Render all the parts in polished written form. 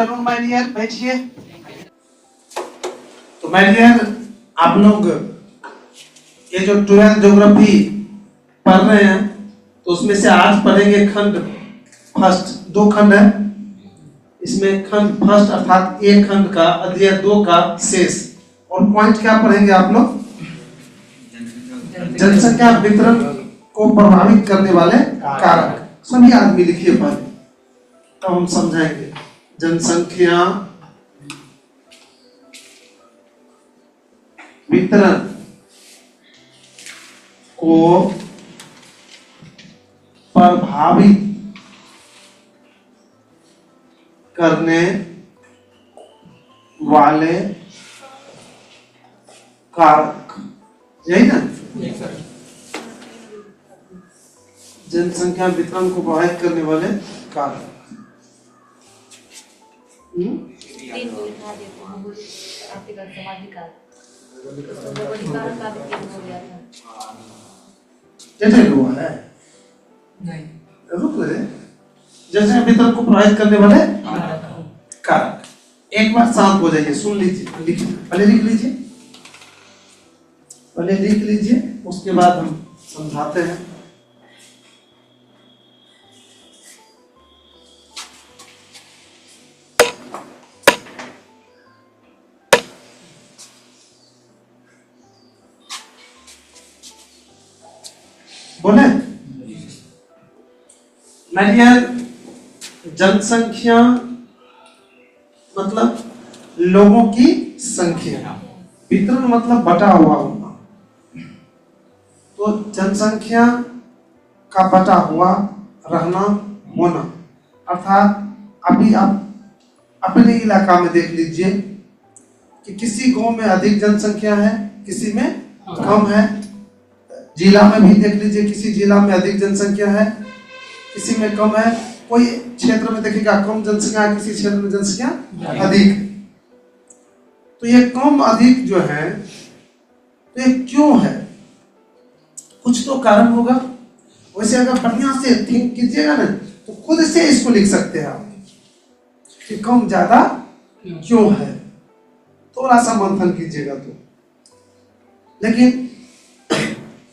Afternoon my dear, बैठिए। तो my dear, आप लोग ये जो 12th ज्योग्राफी पढ़ रहे हैं, तो उसमें से आज पढ़ेंगे खंड फर्स्ट। 2 खंड है इसमें, खंड फर्स्ट अर्थात एक खंड का अध्याय 2 का शेष। और पॉइंट क्या पढ़ेंगे आप लोग? जनसंख्या वितरण को प्रभावित करने वाले कारक। सभी आदमी लिखिए पहले, तो हम समझाएंगे। जनसंख्या वितरण को प्रभावित करने वाले कारक, यही ना? जनसंख्या वितरण को प्रभावित करने वाले कारक। हुआ है नहीं, रुक रहे। जनसंख्या वितरण को प्रभावित करने वाले कारक। एक बार शांत हो जाइए, सुन लीजिए, लिखिए, पहले लिख लीजिए, पहले लिख लीजिए, उसके बाद हम समझाते हैं। बोले जनसंख्या मतलब लोगों की संख्या, वितरण मतलब बटा हुआ होना। तो जनसंख्या का बटा हुआ रहना होना, अर्थात अभी आप अपने इलाका में देख लीजिए कि किसी गांव में अधिक जनसंख्या है, किसी में कम है। जिला में भी देख लीजिए, किसी जिला में अधिक जनसंख्या है, किसी में कम है। कोई क्षेत्र में देखिएगा कम जनसंख्या है, किसी क्षेत्र में जनसंख्या अधिक है। तो ये कम अधिक जो है, तो ये क्यों है? कुछ तो कारण होगा। वैसे अगर बढ़िया से थिंक कीजिएगा ना, तो खुद से इसको लिख सकते हैं आप कि कम ज्यादा क्यों है। थोड़ा सा मंथन कीजिएगा तो। लेकिन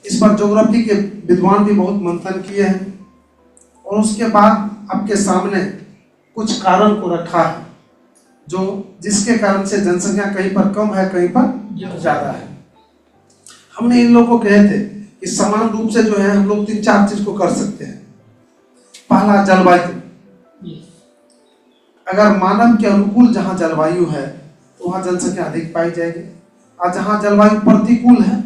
इस पर ज्योग्राफी के विद्वान भी बहुत मंथन किए हैं, और उसके बाद आपके सामने कुछ कारण को रखा है, जो जिसके कारण से जनसंख्या कहीं पर कम है, कहीं पर ज्यादा है। हमने इन लोगों को कहे थे कि समान रूप से जो है हम लोग 3-4 चीज को कर सकते हैं। पहला, जलवायु। अगर मानव के अनुकूल जहां जलवायु है, तो वहां जनसंख्या अधिक पाई जाएगी, और जहां जलवायु प्रतिकूल है,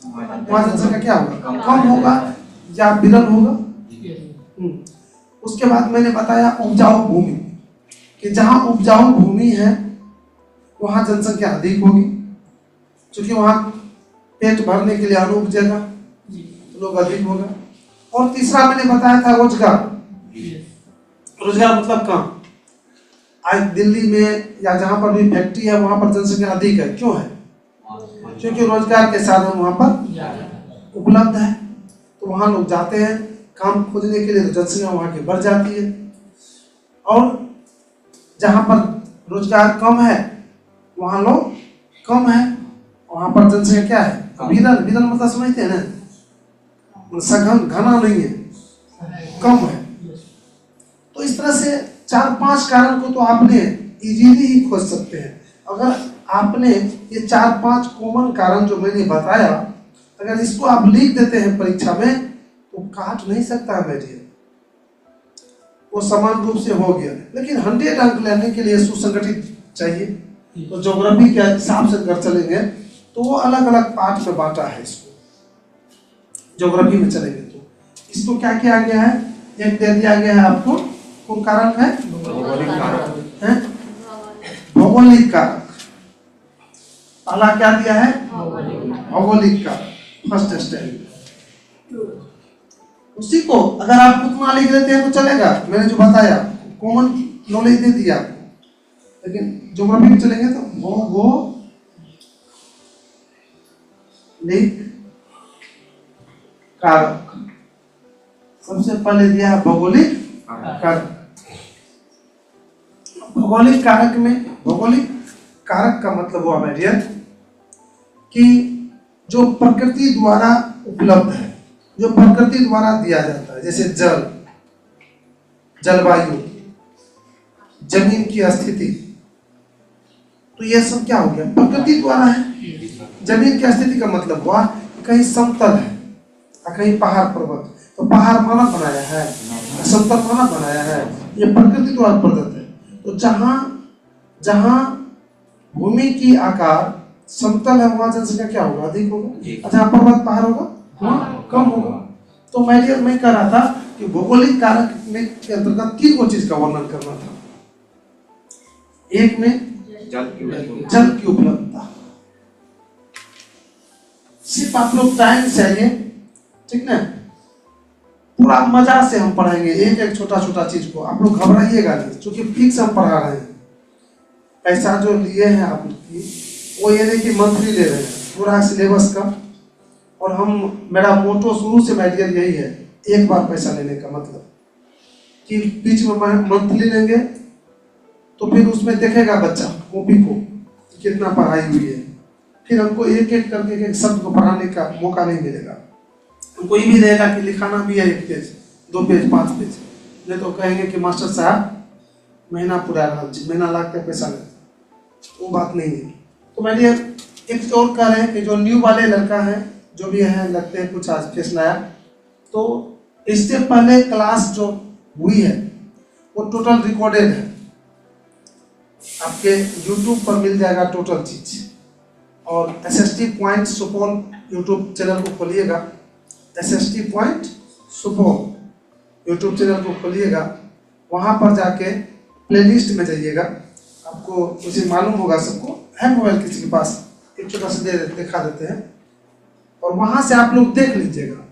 वहां जनसंख्या क्या होगा? कम होगा या विरल होगा। उसके बाद मैंने बताया उपजाऊ भूमि, कि जहां उपजाऊ भूमि है वहां जनसंख्या अधिक होगी, क्योंकि वहां पेट भरने के लिए अन्न उपजेगा, तो लोग अधिक होगा। और तीसरा मैंने बताया था रोजगार। रोजगार मतलब काम। आज दिल्ली में या जहां पर भी फैक्ट्री है, वहां पर जनसंख्या अधिक है। क्यों है? क्योंकि रोजगार के साधन वहां पर उपलब्ध है, तो वहां लोग जाते हैं काम खोजने के लिए, तो जनसंख्या वहां की बढ़ जाती है। और जहां पर रोजगार कम है, वहां लोग कम है, वहां पर जनसंख्या क्या है? विरल। विरल मतलब समझते हैं ना, सघन, घना नहीं है, कम है। तो इस तरह से 4-5 कारण को तो आपने इजीली ही खोज सकते हैं। अगर आपने ये 4-5 कॉमन कारण जो मैंने बताया, अगर इसको आप लिख देते हैं परीक्षा में, तो काट नहीं सकता है बेटिया, वो समान रूप से हो गया। लेकिन 100 अंक लेने के लिए सुसंगठित चाहिए। तो ज्योग्राफी के हिसाब से अगर चलेंगे, तो वो अलग अलग पार्ट में बांटा है इसको। ज्योग्राफी में चलेंगे तो इसको क्या किया गया है? एक दे दिया गया है आपको, कौन कारक है? भौगोलिक कारक। पहला क्या दिया है? भौगोलिक कारक, फर्स्ट स्टेप। उसी को अगर आप उतना लिख लेते हैं तो चलेगा, मैंने जो बताया कॉमन नॉलेज दे दिया आपको। लेकिन ज्योग्राफी में चलेंगे तो भौगोलिक कारक। सबसे पहले दिया है भौगोलिक कारक। भौगोलिक कारक में, भौगोलिक कारक का मतलब हुआ माय डियर कि जो प्रकृति द्वारा उपलब्ध है, जो प्रकृति द्वारा दिया जाता है, जैसे जल, जलवायु, जमीन की स्थिति, तो ये सब क्या हो गया, प्रकृति द्वारा है। जमीन की स्थिति का मतलब हुआ कहीं समतल है और कहीं पहाड़ पर्वत, तो पहाड़ मानव बनाया है, समतल मानव बनाया है, ये प्रकृति द्वारा प्रदत्त है। तो जहां जहां भूमि की आकार समतल है वहां जनसंख्या क्या होगा, अधिक होगा, जहां पर्वत पहाड़ होगा वहां कम होगा। तो मैं कह रहा था कि भौगोलिक कारक में के अंतर्गत 3 चीज का वर्णन करना था। एक में जल की उपलब्धता, सिर्फ आप लोग टाइम से आइए, ठीक ना, पूरा मजा से हम पढ़ाएंगे एक एक छोटा छोटा चीज को, आप लोग घबराइएगा नहीं, क्योंकि फिक्स हम पढ़ा रहे हैं। पैसा जो लिए हैं आप लोग की, वो ये नहीं कि मंथली ले रहे हैं, पूरा सिलेबस का। और हम, मेरा मोटो शुरू से माय डियर यही है, एक बार पैसा लेने का मतलब कि बीच में मंथली लेंगे तो फिर उसमें देखेगा बच्चा कॉपी को कितना पढ़ाई हुई है, फिर हमको एक एक करके एक शब्द को पढ़ाने का मौका नहीं मिलेगा। हमको ये भी रहेगा कि लिखाना भी है 1 पेज, 2 पेज, 5 पेज, नहीं तो कहेंगे कि मास्टर साहब महीना पूरा रहा, महीना लाख का पैसा लेते, वो बात नहीं है। तो मैंने एक और कह रहे हैं कि जो न्यू वाले लड़का है, जो भी है, लगते हैं कुछ आज फेस नया, तो इससे पहले क्लास जो हुई है वो टोटल रिकॉर्डेड है, आपके YouTube पर मिल जाएगा टोटल चीज। और SST point Supaul YouTube channel को खोलिएगा, SST point Supaul YouTube channel को खोलिएगा, वहां पर जाके प्लेलिस्ट में जाइएगा, आपको उसे मालूम होगा, सबको है मोबाइल किसी के पास, एक छोटा सा दिखा देते हैं, और वहां से आप लोग देख लीजिएगा।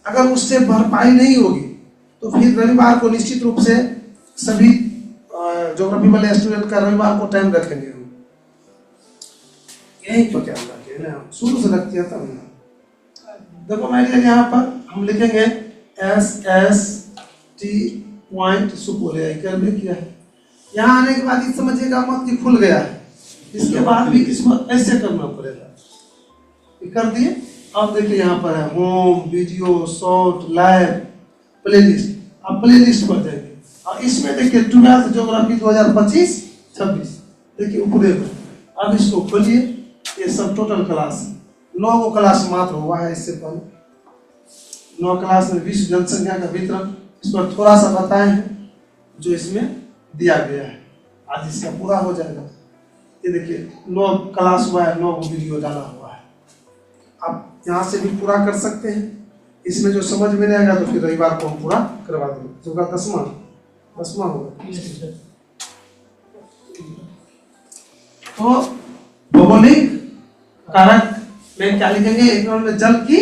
अगर उससे भरपाई नहीं होगी तो फिर रविवार को निश्चित रूप से सभी ज्योग्राफी वाले स्टूडेंट का रविवार को टाइम रखेंगे हम, यही तो क्या रखे ना, शुरू से रखते हैं तब ना। देखो मैं यहाँ पर हम लिखेंगे SST पॉइंट सुपौल में किया है। यहाँ आने के बाद ये समझिएगा मत कि खुल गया है, इसके बाद भी किस्मत ऐसे करना पड़ेगा, कर दिए। अब देखिए यहाँ पर है home, video, short, live, playlist, अब प्लेलिस्ट पर जाएंगे और इसमें देखिए 12th ज्योग्राफी 2025-26, देखिए ऊपर में। अब इसको खोलिए, ये सब टोटल क्लास 9 क्लास मात्र हुआ है इससे पहले, 9 क्लास में विश्व जनसंख्या का वितरण, इस पर थोड़ा सा बताए हैं जो इसमें दिया गया है, आज इसका पूरा हो जाएगा। ये देखिए 9 क्लास हुआ है, 9 वीडियो डाला हुआ है, आप यहाँ से भी पूरा कर सकते हैं। इसमें जो समझ में नहीं आएगा तो फिर रविवार को हम पूरा करवा देंगे, जो का 10वां होगा। तो भौगोलिक कारक में क्या लिखेंगे, एक नंबर में जल की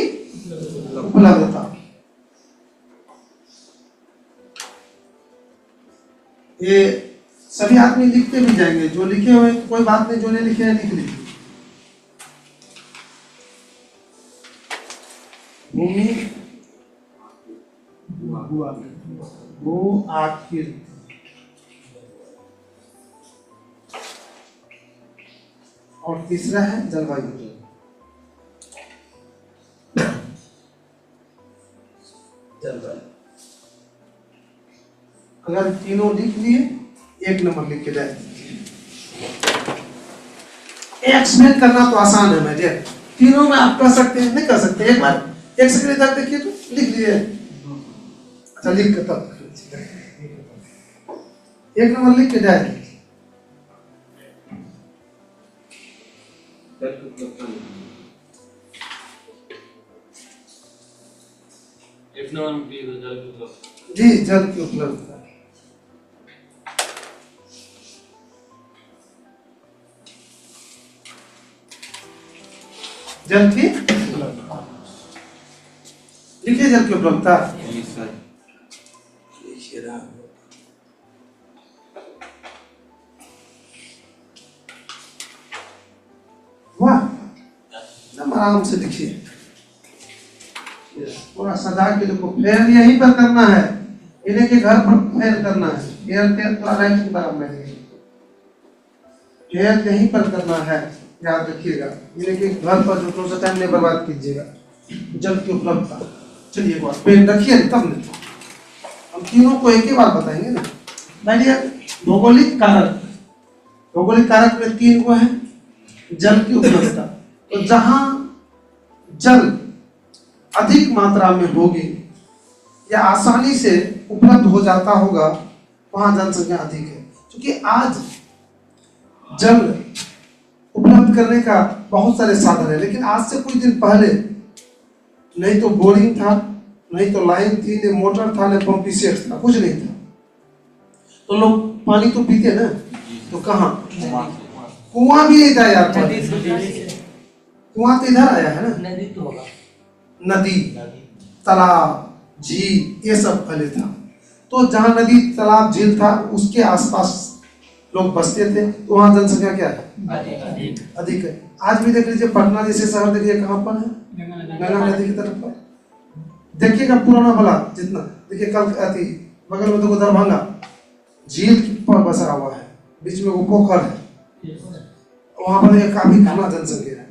उपलब्धता, ये सभी आदमी लिखते भी जाएंगे, जो लिखे हुए कोई बात नहीं, जो नहीं लिखे हैं लिख लीजिए। भूमि भू आकृति, और तीसरा है जलवायु। अगर तीनों लिख लिए, 1 नंबर लिख के जाए। एक्सप्लेन करना तो आसान है मेरे, तीनों में आप कर सकते हैं, नहीं कर सकते, एक बार एक सेकंड इधर देखिए तो लिख लिए। अच्छा लिख के तब 1 नंबर लिख के जाए। जी, जल की उपलब्धता। जल की उपलब्धता लिखिए, जल की उपलब्धता वाह, एकदम आराम से लिखिए, पूरा सदा के लिखो। फेर यहीं पर करना है, इन्हें के घर पर फेर करना है, एयरटेल तो राइट की तरफ में हेयर यहीं पर करना है, याद रखिएगा। यानी कि घर पर जो थोड़ा सा टाइम नहीं बर्बाद कीजिएगा। जल की उपलब्धता, चलिए एक बार पेन रखिए तब नहीं, हम तीनों को एक ही बार बताएंगे ना। पहले भौगोलिक कारक, भौगोलिक कारक में 3 को है। जल की उपलब्धता, तो जहां जल अधिक मात्रा में होगी या आसानी से उपलब्ध हो जाता होगा, वहां जनसंख्या अधिक है। क्योंकि आज जल उपलब्ध करने का बहुत सारे साधन है, लेकिन आज से कुछ दिन पहले नहीं तो बोरिंग था, नहीं तो लाइन थी, नहीं मोटर था, नहीं पंप सेट था, कुछ नहीं था। तो लोग पानी तो पीते ना, तो कहाँ, कुआं भी नहीं था यार। कुआं तो इधर आया है ना, नदी तो होगा, नदी, तालाब, झील, ये सब पहले था। तो जहाँ नदी, तालाब, झील था, उसके आसपास लोग बसते थे, तो वहाँ जनसंख्या क्या है, अधिक है। आज भी देख लीजिए, पटना जैसे शहर देखिए कहाँ पर है, गंगा नदी की तरफ पर। देखिएगा पुराना भला जितना, देखिए कल आती बगल में तो दरभंगा झील पर बसा हुआ है, बीच में वो पोखर है, वहाँ पर काफी घना जनसंख्या है।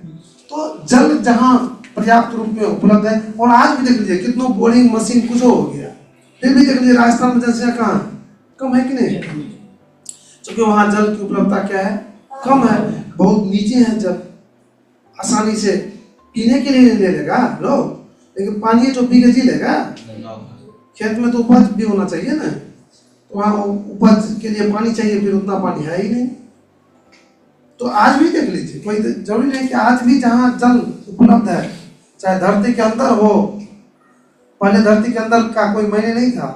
तो जल जहाँ पर्याप्त रूप में उपलब्ध है, और आज भी देख लीजिए कितनों बोरिंग मशीन कुछ हो गया, फिर भी देख लीजिए राजस्थान में जनसंख्या कहाँ है, कम है कि नहीं? क्योंकि वहाँ जल की उपलब्धता क्या है, कम है, बहुत नीचे है जल, आसानी से पीने के लिए ले लेगा लोग, लेकिन पानी तो पी के जी लेगा। खेत में तो उपज भी होना चाहिए ना, तो वहाँ उपज के लिए पानी चाहिए, फिर उतना पानी है ही नहीं। तो आज भी देख लीजिए, कोई जरूरी नहीं कि आज भी जहाँ जल उपलब्ध है, चाहे धरती के अंदर हो, पहले धरती के अंदर का कोई मायने नहीं था,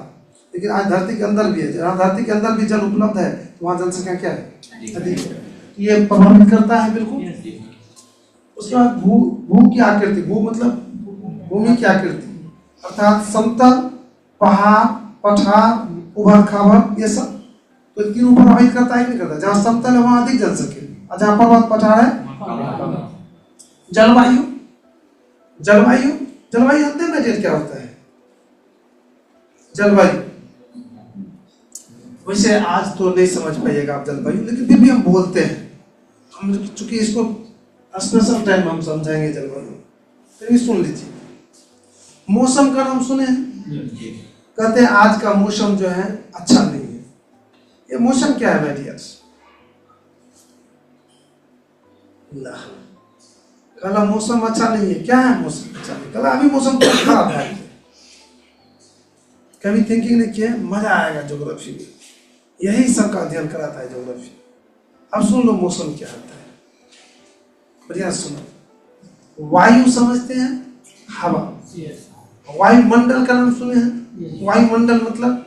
लेकिन आज धरती के अंदर भी है, जहाँ धरती के अंदर भी जल उपलब्ध है, तो वहाँ जनसंख्या क्या है, अधिक है। ये प्रभावित करता है बिल्कुल। उसके बाद भू की आकृति, भू मतलब भूमि की आकृति, अर्थात समतल, पहाड़, पठार, उबड़ खाबड़, ये सब तो तीनों प्रभावित करता है कि नहीं करता। जहाँ समतल है वहाँ अधिक जनसंख्या, और जहाँ पर्वत पठार है। जलवायु, जलवायु, जलवायु जानते हैं ना क्या होता है जलवायु? वैसे आज तो नहीं समझ पाइएगा आप जलवायु, लेकिन फिर भी हम बोलते हैं, हम चूंकि इसको स्पेशल टाइम हम समझाएंगे जलवायु, फिर भी सुन लीजिए। मौसम का नाम सुने हैं? कहते हैं आज का मौसम जो है अच्छा नहीं है। ये मौसम क्या है भाई? कल मौसम अच्छा नहीं है, क्या है मौसम अच्छा नहीं? कल अभी मौसम तो खराब है। कभी थिंकिंग नहीं किया, मजा आएगा ज्योग्राफी में, यही सब का अध्ययन कराता है ज्योग्राफी। अब सुन लो मौसम क्या होता है, बढ़िया सुनो। वायु समझते हैं, हवा, वायुमंडल का नाम सुने हैं? वायुमंडल मतलब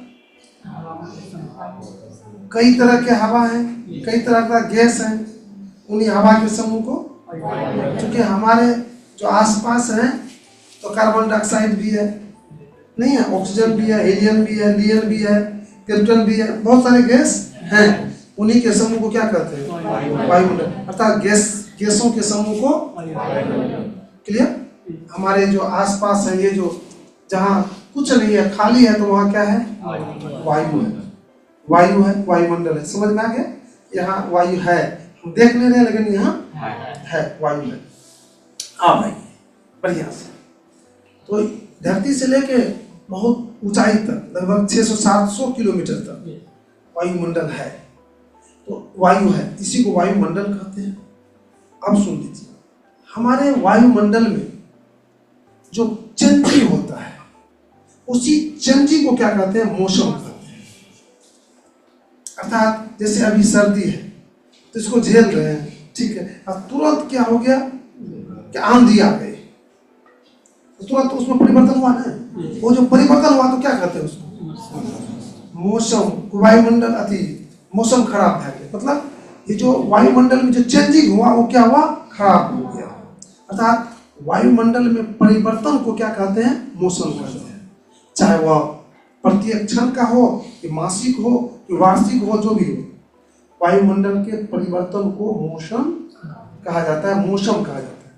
कई तरह के हवा है, कई तरह का गैस है, उन्हीं हवा के समूह को, क्योंकि हमारे जो आसपास है तो कार्बन डाइऑक्साइड भी है, नहीं है, ऑक्सीजन भी है, हीलियम भी है, लियन भी है, क्रिप्टन भी है, बहुत सारे गैस हैं, उन्हीं के समूह को क्या कहते हैं? वायुमंडल। अर्थात गैसों के समूह को, क्लियर? हमारे जो आसपास है, ये जो जहाँ कुछ नहीं है, खाली है, तो वहाँ क्या है? वायु है, वायु है, वायुमंडल है। समझ में आ गया? यहाँ वायु है, हम देख नहीं रहे, लेकिन यहाँ है, वायु है। हाँ भाई, बढ़िया से। तो धरती से लेके बहुत ऊंचाई तक, लगभग 600-700 किलोमीटर तक वायुमंडल है, तो वायु है, इसी को वायुमंडल कहते हैं। अब सुन लीजिए, हमारे वायुमंडल में जो चेंजिंग होता है, उसी चेंजिंग को क्या कहते हैं? मौसम कहते हैं। अर्थात जैसे अभी सर्दी है तो इसको झेल रहे हैं, ठीक है, अब तुरंत क्या हो गया कि आंधी आ गई, तो तुरंत उसमें परिवर्तन हुआ ना, वो जो परिवर्तन हुआ तो क्या कहते हैं उसको? मौसम, वायुमंडल अति मौसम खराब है, मतलब ये जो वायुमंडल में जो चेंजिंग हुआ वो क्या हुआ? खराब हो गया। अर्थात वायुमंडल में परिवर्तन को क्या कहते हैं? मौसम कहते हैं। चाहे वह प्रत्येक क्षण का हो, कि मासिक हो, कि वार्षिक हो, जो भी हो, वायुमंडल के परिवर्तन को मौसम कहा जाता है, मौसम कहा जाता है।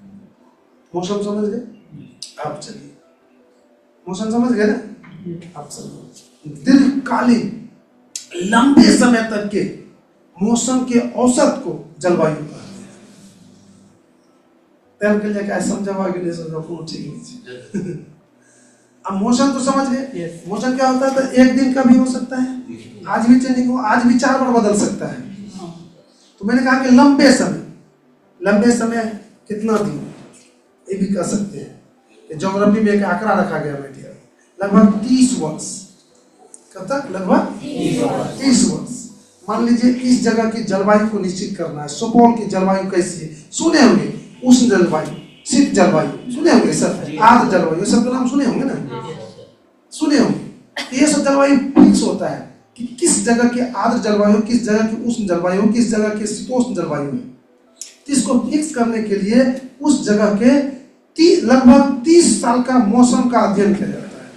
मौसम समझ गए? आप चलिए, मौसम समझ गए ना? आप समझ, दीर्घकालीन लंबे समय तक के मौसम के औसत को जलवायु कहते हैं। तेल के लिए क्या समझा कि नहीं समझा, ठीक नहीं। अब मौसम तो समझ गए, मौसम क्या होता है? तो एक दिन का भी हो सकता है, आज भी चेंजिंग हो, आज भी 4 बार बदल सकता है। तो मैंने कहा कि लंबे समय कितना दिन, ये भी कह सकते हैं। ज्योग्राफी में एक आंकड़ा रखा गया बेटिया, लगभग 30 वर्ष। कब तक? लगभग 30 वर्ष। मान लीजिए इस जगह की जलवायु को निश्चित करना है। सुपौल की जलवायु कैसी है? सुने होंगे, उष्ण जलवायु, शीत जलवायु सुने होंगे सर, आर्द्र जलवायु, ये सब का नाम सुने होंगे ना, सुने होंगे। ये सब जलवायु फिक्स होता है कि किस जगह की आर्द्र जलवायु, किस जगह की उष्ण जलवायु, किस जगह की शीतोष्ण जलवायु है। इसको फिक्स करने के लिए उस जगह के लगभग 30 साल का मौसम का अध्ययन किया जाता है।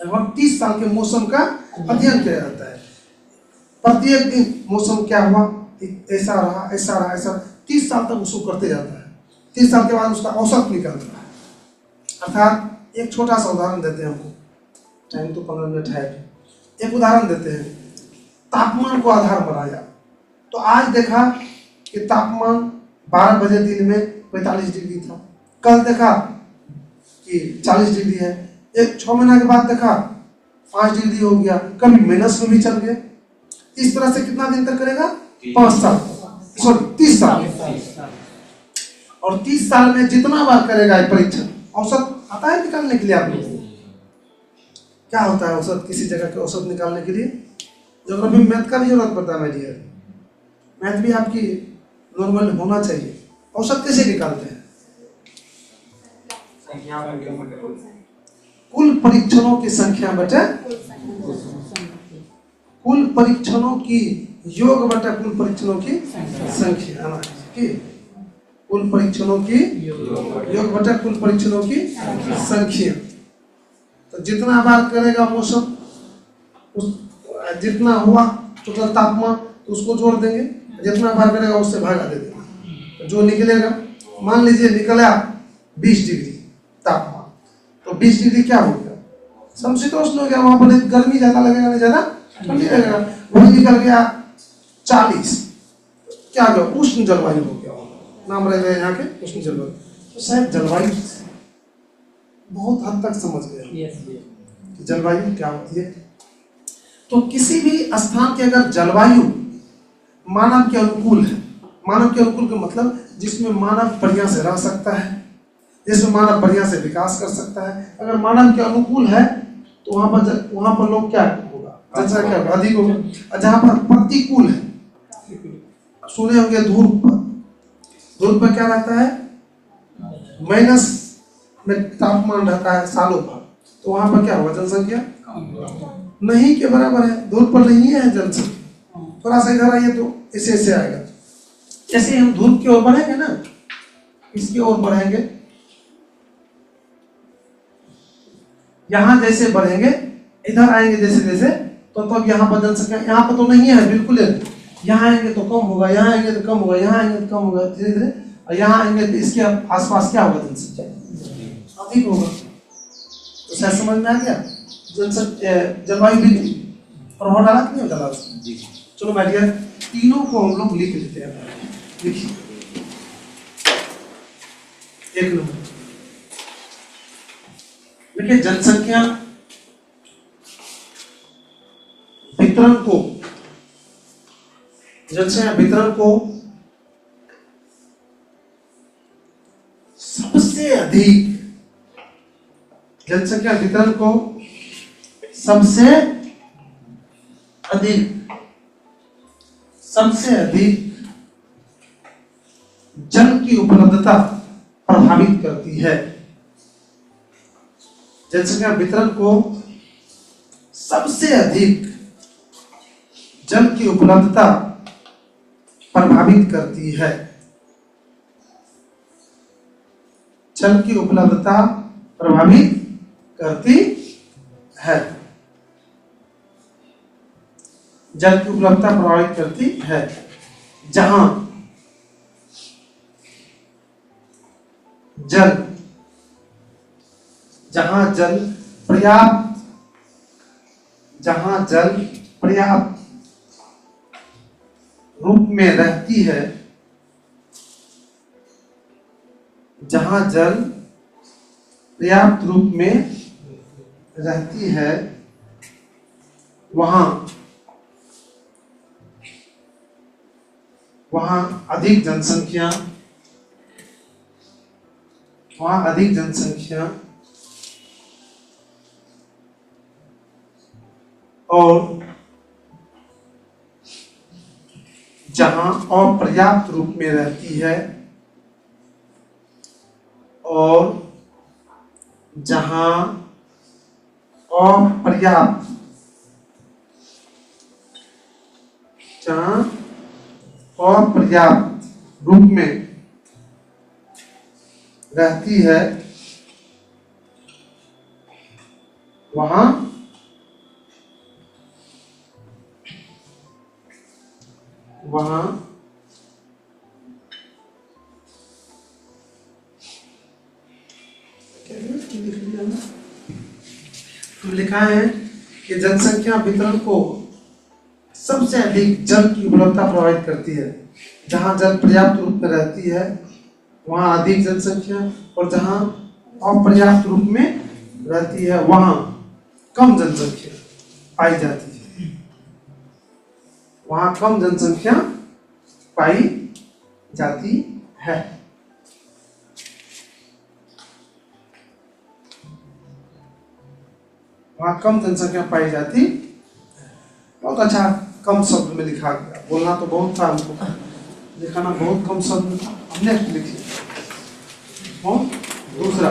लगभग 30 साल के मौसम का अध्ययन किया जाता है। प्रत्येक दिन मौसम क्या हुआ, ऐसा रहा, ऐसा रहा, ऐसा 30 साल तक उसको करते जाता है। 30 साल के बाद उसका औसत निकलता है। अर्थात एक छोटा सा उदाहरण देते हैं हमको, टाइम तो 15 मिनट है। एक उदाहरण देते हैं, तापमान को आधार बनाया तो आज देखा कि तापमान 12 बजे दिन में 45 डिग्री था, कल देखा कि 40 डिग्री है, एक 6 महीना के बाद देखा 5 डिग्री हो गया, कभी माइनस में भी चल गए। इस तरह से कितना दिन तक करेगा? 5 साल, सॉरी 30 साल। और 30 साल में जितना बार करेगा ये परीक्षण, औसत आता है निकालने के लिए। आप लोग क्या होता है औसत? किसी जगह के औसत निकालने के लिए ज्योग्राफी में मैथ का भी जरूरत पड़ता है मेरी डियर। मैथ भी आपकी नॉर्मल होना चाहिए। औसत कैसे निकालते हैं? कुल परीक्षणों की संख्या बटे कुल परीक्षणों की योग बटे कुल परीक्षणों की संख्या, कुल परीक्षणों की योग बटे कुल परीक्षणों की संख्या। तो जितना बार करेगा मौसम, उस जितना हुआ टोटल तापमान तो उसको जोड़ देंगे, जितना बार करेगा उससे भागा दे देंगे। तो जो निकलेगा, मान लीजिए निकला 20 डिग्री तापमान, तो 20 डिग्री क्या हो गया? समशीतोष्ण हो गया। वहां पर गर्मी ज्यादा लगेगा, नहीं ज्यादा ठंडी लगेगा। वही निकल गया 40, क्या हो गया? उष्ण जलवायु हो गया, नाम रह गया यहाँ के उष्ण जलवायु। तो शायद जलवायु बहुत हद तक समझ गए कि जलवायु क्या होती है। तो किसी भी स्थान की अगर जलवायु मानव के अनुकूल है, मानव के अनुकूल का मतलब जिसमें मानव बढ़िया से रह सकता है, जिसमें मानव बढ़िया से विकास कर सकता है, अगर मानव के अनुकूल है तो वहां पर लोग क्या होगा? जनसंख्या अधिक होगा। और जहाँ पर प्रतिकूल है, सुने होंगे धूप पर क्या रहता है? माइनस में तापमान रहता है सालों भर, तो वहां पर क्या होगा? जनसंख्या नहीं के बराबर है। धूप पर नहीं है जनसंख्या। थोड़ा सा इधर आइए तो ऐसे आएगा। जैसे हम धूप की ओर बढ़ेंगे ना, इसकी ओर बढ़ेंगे, यहां जैसे बढ़ेंगे, इधर आएंगे जैसे जैसे, तो तब यहाँ पर जनसंख्या, यहाँ पर तो नहीं है बिल्कुल, यहाँ आएंगे तो कम होगा, यहाँ आएंगे तो कम होगा, यहाँ आएंगे तो कम होगा, धीरे धीरे, और यहाँ आएंगे तो इसके आसपास क्या होगा? जनसंख्या अधिक होगा। तो शायद समझ में आ गया जलवायु भी प्रभाव डाला कि नहीं डाला उसने? चलो बैठिए, तीनों को हम लोग लिख लेते हैं। लिखिए, 1 नंबर देखिए, जनसंख्या वितरण को, जनसंख्या वितरण को सबसे अधिक, जनसंख्या वितरण को सबसे अधिक जल की उपलब्धता प्रभावित करती है। जनसंख्या वितरण को सबसे अधिक जल की उपलब्धता प्रभावित करती है। जल की उपलब्धता प्रभावित करती है। जल की उपलब्धता प्रभावित करती है। जहां जल पर्याप्त रूप में रहती है, जहां जल पर्याप्त रूप में रहती है, वहां अधिक जनसंख्या और जहां अपर्याप्त रूप में रहती है, और जहां अपर्याप्त रूप में रहती है, वहां लिखा है कि जनसंख्या वितरण को सबसे अधिक जल की उपलब्धता प्रभावित करती है। जहां जल पर्याप्त रूप में रहती है, वहां अधिक जनसंख्या, और जहां अपर्याप्त रूप में रहती है, वहां कम जनसंख्या पाई जाती है। वहां कम जनसंख्या पाई जाती है। वहां कम जनसंख्या पाई जाती। बहुत अच्छा, कम शब्द में लिखा गया। बोलना तो बहुत था हमको, लिखाना बहुत कम शब्द में था। हमने लिखी दूसरा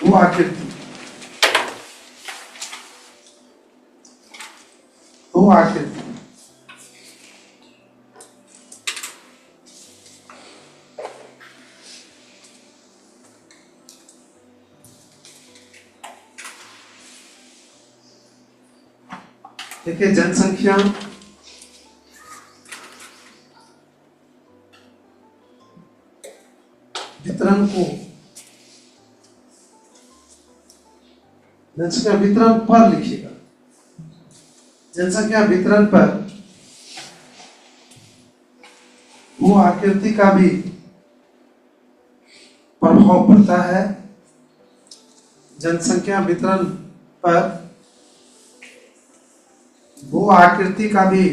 वो आकृति, देखिए जनसंख्या वितरण को, जनसंख्या वितरण पर लिखिएगा। जनसंख्या वितरण पर वो आकृति का भी प्रभाव पड़ता है। जनसंख्या वितरण पर वो आकृति का भी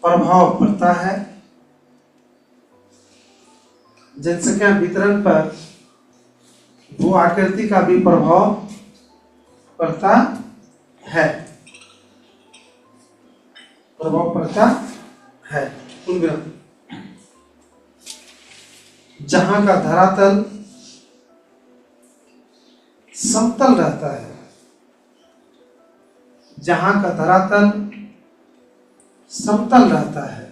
प्रभाव पड़ता है। जनसंख्या वितरण पर वो आकृति का भी प्रभाव पड़ता है। जहां का धरातल समतल रहता है, जहां का धरातल समतल रहता है,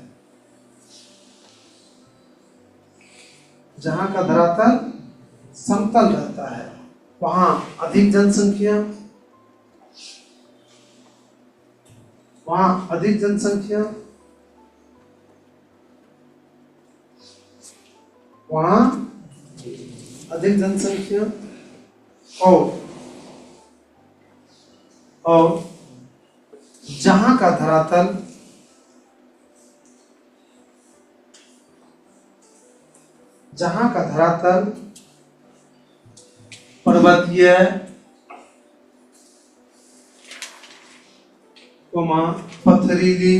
जहां का धरातल समतल रहता है, वहां अधिक जनसंख्या, और जहां का धरातल पर्वतीय, पथरीली,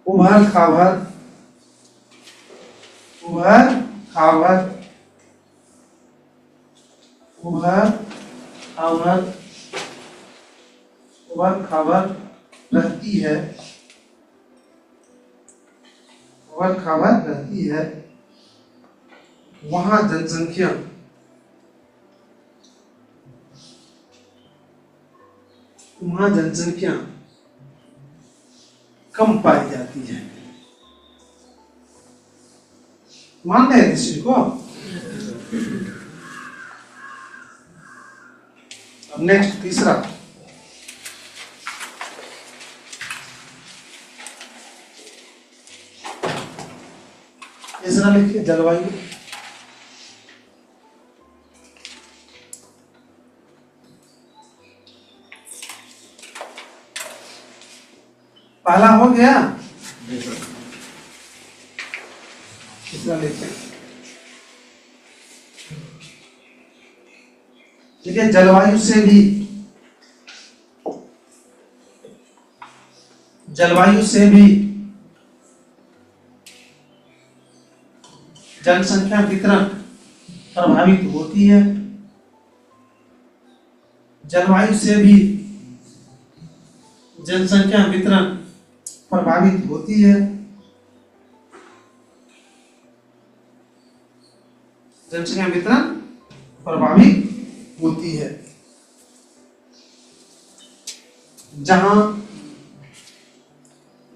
उभर खावर, रहती है, वहां जनसंख्या कम पाई जाती है। मानते हैं इस चीज को? अब नेक्स्ट तीसरा, तीसरा लिखिए जलवायु। पहला हो गया, तीसरा लिखिए। देखिए जलवायु से भी जनसंख्या वितरण प्रभावित होती है। जलवायु से भी जनसंख्या वितरण प्रभावित होती है। जनसंख्या वितरण प्रभावित होती है। जहां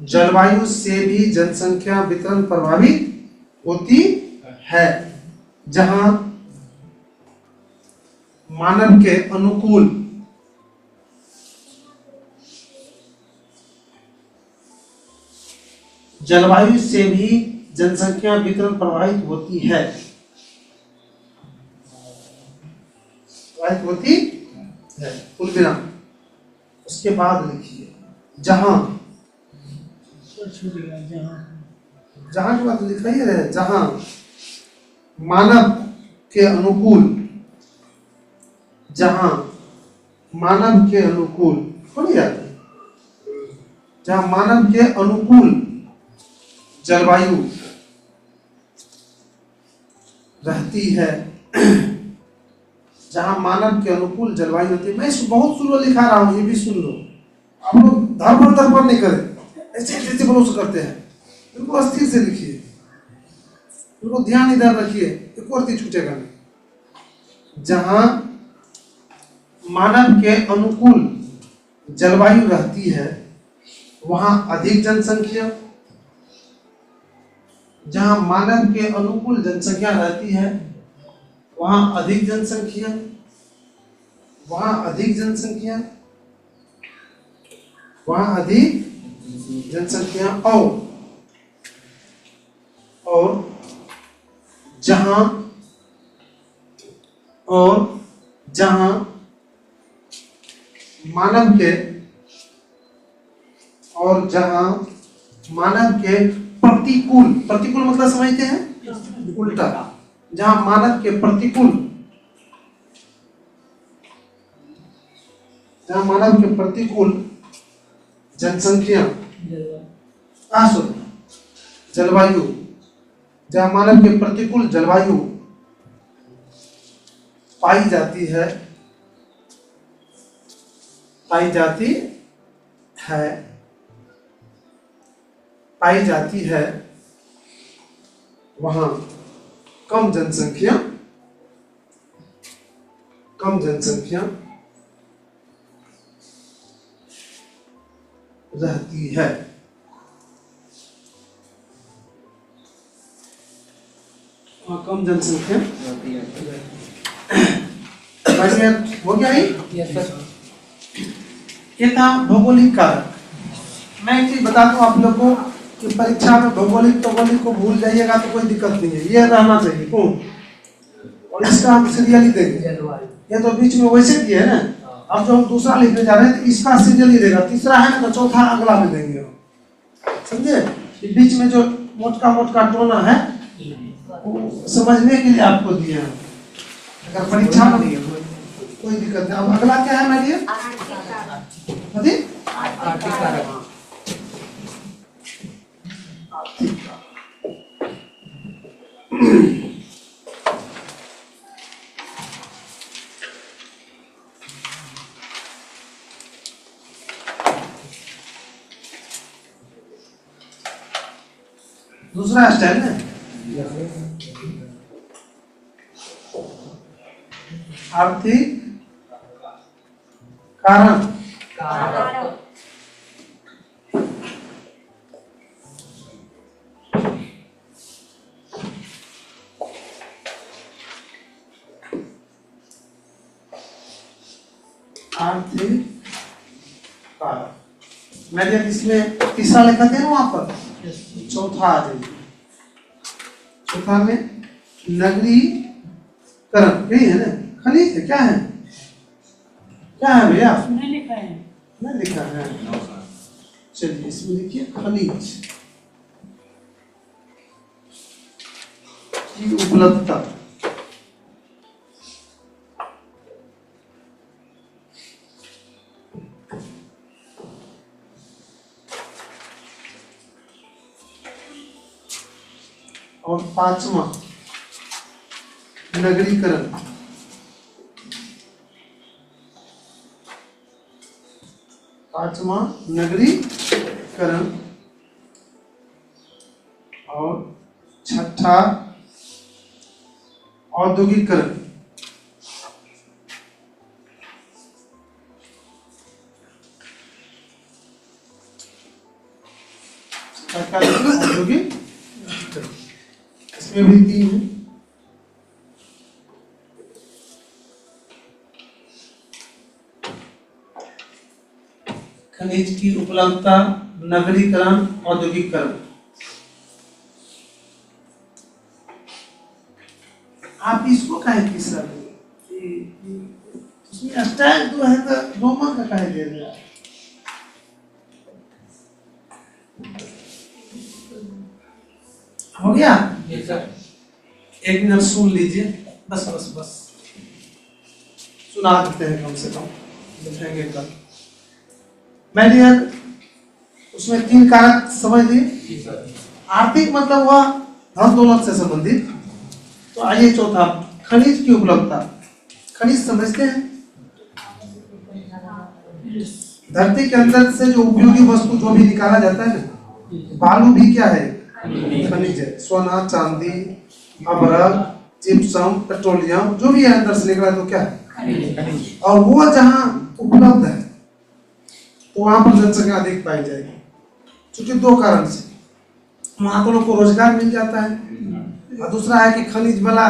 जलवायु से भी जनसंख्या वितरण प्रभावित होती है, जहां मानव के अनुकूल जलवायु से भी जनसंख्या वितरण प्रभावित होती है, कुल विराम। उसके बाद लिखिए जहां की बात लिखाइए रहे, जहां मानव के अनुकूल, जहां मानव के अनुकूल जहां मानव के अनुकूल जलवायु रहती है, जहां मानव के अनुकूल जलवायु होती है। मैं इसको बहुत स्लो लिखा रहा हूं, ये भी सुन लो। आप लोग धर्म नहीं करें, ऐसे भरोसा करते हैं। बिल्कुल अस्थिर से लिखिए, बिल्कुल ध्यान इधर रखिए, एक और चीज छूटेगा नहीं। जहां मानव के अनुकूल जलवायु रहती है वहां अधिक जनसंख्या, जहां मानव के अनुकूल जनसंख्या रहती है वहां अधिक जनसंख्या, वहां अधिक जनसंख्या, वहां अधिक जनसंख्या, और जहां मानव के प्रतिकूल मतलब समझते हैं, उल्टा। जहां मानव के प्रतिकूल जनसंख्या जलवायु, जहां मानव के प्रतिकूल जलवायु पाई जाती है वहां कम जनसंख्या रहती है। कम जनसंख्या हो गया ही। ये था भौगोलिक कारक। मैं एक चीज बता दूं आप लोगों को कि परीक्षा में भौगोलिक को भूल जाइएगा तो कोई दिक्कत नहीं है, ये रहना चाहिए। कौन? और इसका हम सीरियली देंगे। ये तो बीच में वैसे दिए है ना, अब जो हम दूसरा लिखने जा रहे हैं तो इसका सीरियली देगा। तीसरा है ना तो चौथा अगला में देंगे, समझे? बीच में जो मोटका टोना है समझने के लिए आपको दिया है। अगर परीक्षा में कोई दिक्कत नहीं। अब अगला क्या है मेरे दूसरा स्टाइल है आर्थिक कारण। आर्थिक कारक। मैं इसमें तीसरा लिखा थे ना वहां पर, चौथा आ जाएगी। चौथा में नगरीकरण, यही है ना, खनिज है, क्या है, क्या है भैया? नहीं लिखा है। नहीं लिखा है, चलिए इसमें लिखिए खनिज की उपलब्धता। और पांचवा नगरीकरण। पांचवा नगरीकरण और छठा औद्योगिकरण। औद्योगिक, इसमें भी 3 है। खनिज की उपलब्धता, नगरीकरण, औद्योगिकरण। आप इसको काहे की सर उसमें स्टाइल तो है तो रोमा का काहे दे रहे हैं? हो गया? एक मिनट सुन लीजिए, बस बस बस सुना देते हैं, कम से कम देखेंगे कल। मैंने उसमें 3 कारक समझ लिए। आर्थिक मतलब हुआ धन दौलत से संबंधित। तो आइए चौथा, खनिज की उपलब्धता। खनिज समझते हैं, धरती के अंदर से जो उपयोगी वस्तु जो भी निकाला जाता है ना, बालू भी क्या है? खनिज है। सोना, चांदी, अमरक, जिप्सम, पेट्रोलियम जो भी है अंदर से निकला तो क्या है? और वो जहाँ उपलब्ध है तो वहां पर जनसंख्या अधिक पाई जाएगी, क्योंकि 2 कारण से। वहां तो लोग को रोजगार मिल जाता है, और दूसरा है कि खनिज वाला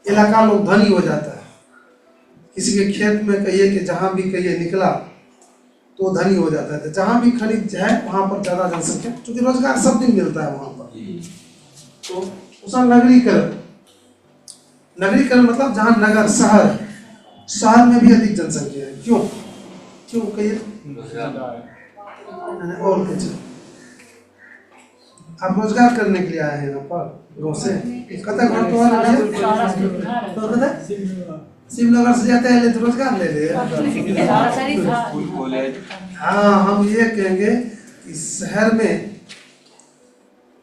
इलाका लोग धनी हो जाता है। किसी के खेत में कहिए कि जहां भी कहिए निकला तो धनी हो जाता है। तो जहां भी खनिज है वहां पर ज्यादा जनसंख्या, क्योंकि रोजगार सब दिन मिलता है वहां पर। तो उसका नगरीकरण। नगरीकरण मतलब जहां नगर, शहर है, शहर में भी अधिक जनसंख्या है। क्यों क्यों कहिए? और कुछ आप रोजगार करने के लिए आए हैं यहाँ पर गाँव से? कतक घर तो शिवनगर से जाते हैं तो रोजगार ले ले। हाँ, हम ये कहेंगे कि शहर में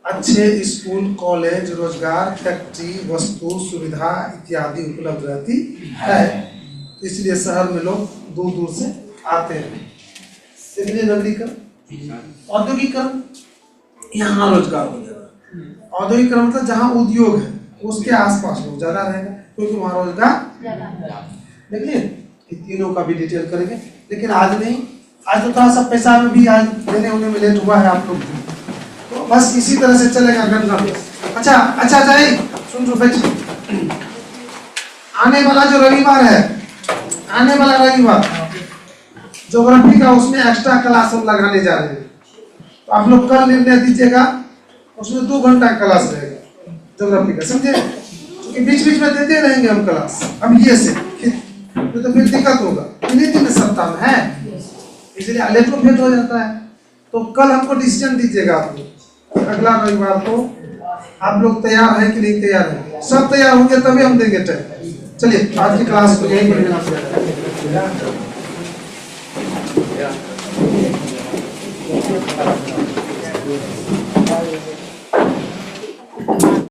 अच्छे स्कूल, कॉलेज, रोजगार, फैक्ट्री, वस्तु, सुविधा इत्यादि उपलब्ध रहती है, इसलिए शहर में लोग दूर दूर से आते हैं। इसलिए नगरीकरण। औद्योगिकरण, यहाँ रोजगार हो जाएगा। औद्योगिकरण मतलब जहाँ उद्योग है उसके आसपास लोग ज्यादा रहेगा, क्योंकि वहाँ रोजगार। देख लिए, तीनों का भी डिटेल करेंगे, लेकिन आज नहीं। आज तो थोड़ा सा पैसा में भी आज देने होने में लेट हुआ है आप लोग, तो बस इसी तरह से चलेगा घटना। अच्छा जाए, सुन बैठिए। आने वाला जो रविवार है, आने वाला रविवार ज्योग्राफी का, उसमें एक्स्ट्रा क्लास हम लगाने जा रहे हैं। तो आप लोग कल निर्णय दीजिएगा, उसमें 2 घंटा क्लास रहेगा ज्योग्राफी का, समझे? क्योंकि बीच बीच में देते रहेंगे हम क्लास। अब ये से तो फिर दिक्कत होगा, इन्हीं दिन सप्ताह में है, इसलिए लेटो फेट हो जाता है। तो कल हमको डिसीजन दीजिएगा आप लोग, अगला रविवार को आप लोग तैयार हैं कि नहीं तैयार हैं? सब तैयार होंगे तभी हम देंगे टाइम। चलिए आज की क्लास को यहीं पर